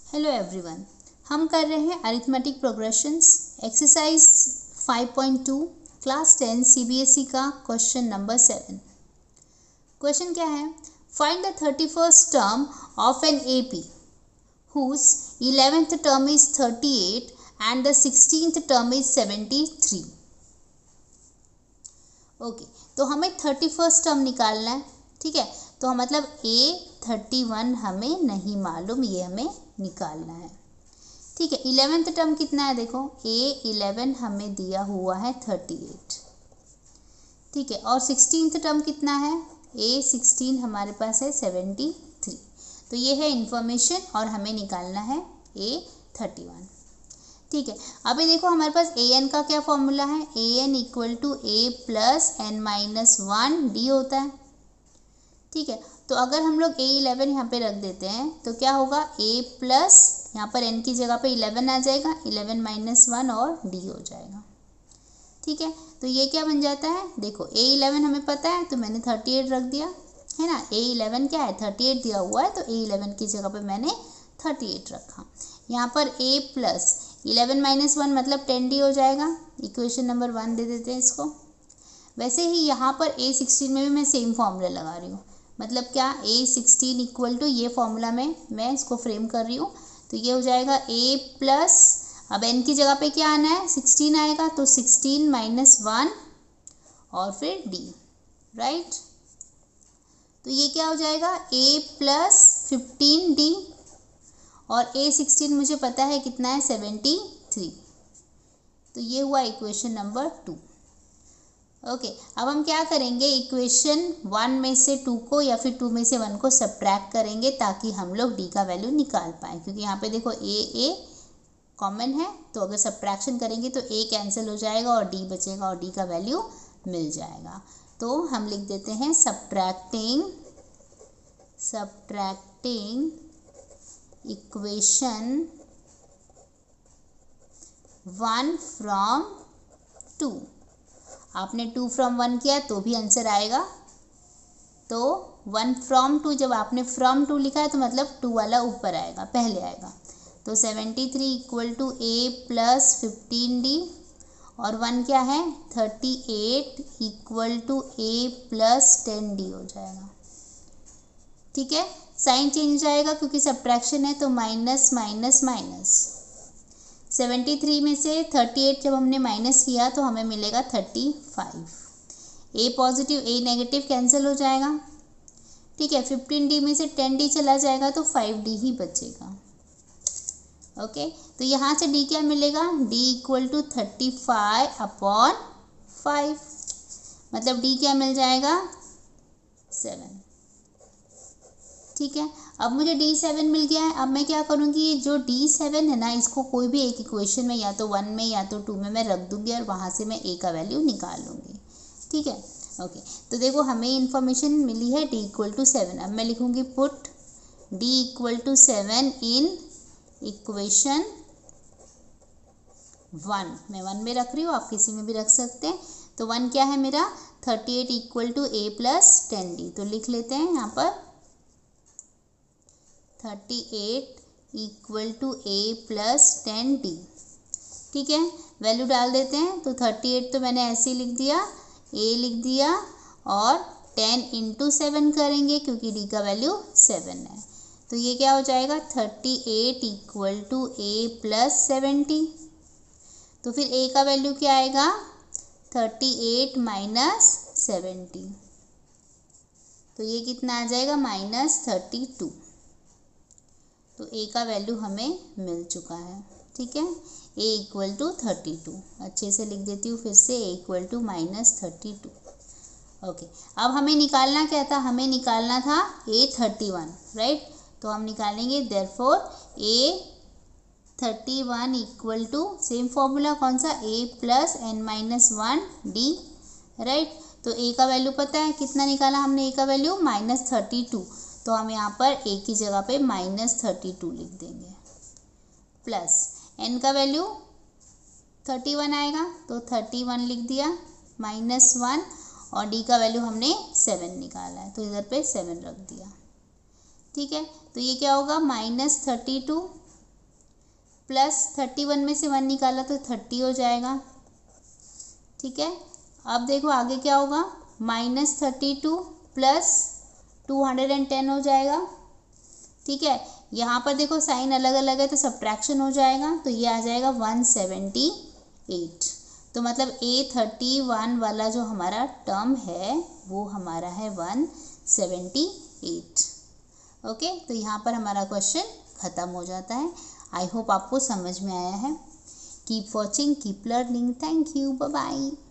Hello everyone, हम कर रहे हैं arithmetic progressions exercise 5.2 class 10 CBSE का क्वेश्चन नंबर 7। क्वेश्चन क्या है? Find the 31st term of an AP whose 11th term is 38 and the 16th term is 73। Okay, तो हमें 31st टर्म निकालना है। ठीक है, तो मतलब A31 हमें नहीं मालूम, ये हमें निकालना है। ठीक है, 11th टर्म कितना है? देखो A11 हमें दिया हुआ है 38। ठीक है, और 16th टर्म कितना है? A16 हमारे पास है 73। तो ये है इंफॉर्मेशन और हमें निकालना है A31। ठीक है, अभी देखो हमारे पास an का क्या फॉर्मूला है? an equal to a plus n minus 1d होता है। ठीक है, तो अगर हम लोग A11 यहाँ पे रख देते हैं तो क्या होगा? a प्लस यहाँ पर n की जगह पे 11 आ जाएगा, 11 माइनस 1 और d हो जाएगा। ठीक है, तो ये क्या बन जाता है? देखो A11 हमें पता है तो मैंने 38 रख दिया है ना। A11 क्या है? 38 दिया हुआ है तो A11 की जगह पे मैंने 38 रखा। यहाँ पर a प्लस 11 माइनस 1 मतलब 10d हो जाएगा। इक्वेशन नंबर 1 दे देते हैं इसको। वैसे ही यहाँ पर A16 में भी मैं सेम फॉर्मूला लगा रही हूँ। मतलब क्या? A16 इक्वल टू ये फॉर्मूला में मैं इसको फ्रेम कर रही हूँ, तो ये हो जाएगा a प्लस, अब n की जगह पे क्या आना है? 16 आएगा, तो 16 माइनस 1 और फिर d, राइट। तो ये क्या हो जाएगा? a प्लस 15d और A16 मुझे पता है कितना है? 73। तो ये हुआ इक्वेशन नंबर 2। ओके, अब हम क्या करेंगे? इक्वेशन 1 में से 2 को या फिर 2 में से 1 को सब्ट्रैक्ट करेंगे ताकि हम लोग d का वैल्यू निकाल पाएँ। क्योंकि यहाँ पे देखो a कॉमन है, तो अगर सब्ट्रैक्शन करेंगे तो a कैंसिल हो जाएगा और d बचेगा और d का वैल्यू मिल जाएगा। तो हम लिख देते हैं सब्ट्रैक्टिंग इक्वेशन 1 फ्रॉम 2। आपने 2 फ्रॉम 1 किया तो भी आंसर आएगा। तो 1 फ्रॉम 2, जब आपने फ्रॉम 2 लिखा है तो मतलब 2 वाला ऊपर आएगा, पहले आएगा। तो 73 equal to a plus 15d और 1 क्या है? 38 equal to a plus 10d हो जाएगा। ठीक है, साइन चेंज हो जाएगा क्योंकि सब्ट्रैक्शन है, तो माइनस माइनस माइनस। 73 में से 38 जब हमने माइनस किया तो हमें मिलेगा 35। a positive a negative cancel हो जाएगा। ठीक है, 15d में से 10d चला जाएगा तो 5d ही बचेगा। ओके, तो यहाँ से d क्या मिलेगा? d इक्वल टू 35 अपॉन 5, मतलब d क्या मिल जाएगा? 7। ठीक है, अब मुझे D7 मिल गया है। अब मैं क्या करूँगी? ये जो D7 है ना, इसको कोई भी एक इक्वेशन में या तो 1 में या तो 2 में मैं रख दूँगी और वहाँ से मैं a का वैल्यू निकाल लूँगी। ठीक है, ओके, तो देखो हमें इन्फॉर्मेशन मिली है d इक्वल टू 7। अब मैं लिखूँगी put d equal to 7 in equation 1। मैं 1 में रख रही हूँ, आप किसी में भी रख सकते हैं। तो 1 क्या है मेरा? 38 equal to a plus 10d। तो लिख लेते हैं यहाँ पर 38 equal to a plus 10d। ठीक है, वैल्यू डाल देते हैं। तो 38 तो मैंने ऐसे ही लिख दिया, a लिख दिया और 10 इंटू 7 करेंगे क्योंकि d का वैल्यू 7 है। तो ये क्या हो जाएगा? 38 इक्वल टू a प्लस 70। तो फिर a का वैल्यू क्या आएगा? 38 माइनस 70। तो ये कितना आ जाएगा? माइनस 32। तो a का वैल्यू हमें मिल चुका है। ठीक है, a इक्वल टू 32। अच्छे से लिख देती हूँ फिर से, a equal to minus 32। Okay, अब हमें निकालना क्या था? हमें निकालना था A31, राइट। तो हम निकालेंगे therefore A31 equal to same formula कौन सा? a plus n minus 1d, right. तो a का वैल्यू पता है कितना निकाला हमने? a का वैल्यू माइनस 32। तो हम यहाँ पर a की जगह पे माइनस 32 लिख देंगे, प्लस n का वैल्यू 31 आएगा तो 31 लिख दिया, माइनस 1 और d का वैल्यू हमने 7 निकाला है तो इधर पे 7 रख दिया। ठीक है, तो ये क्या होगा? माइनस 32 प्लस 31 में से 1 निकाला तो 30 हो जाएगा, ठीक है। अब देखो आगे क्या होगा, -32 प्लस 210 हो जाएगा, ठीक है। यहाँ पर देखो साइन अलग अलग है तो सब्ट्रैक्शन हो जाएगा, तो ये आ जाएगा 178। तो मतलब A31 वाला जो हमारा टर्म है वो हमारा है 178। ओके, तो यहाँ पर हमारा क्वेश्चन ख़त्म हो जाता है। आई होप आपको समझ में आया है। Keep watching, keep learning. Thank you, bye bye.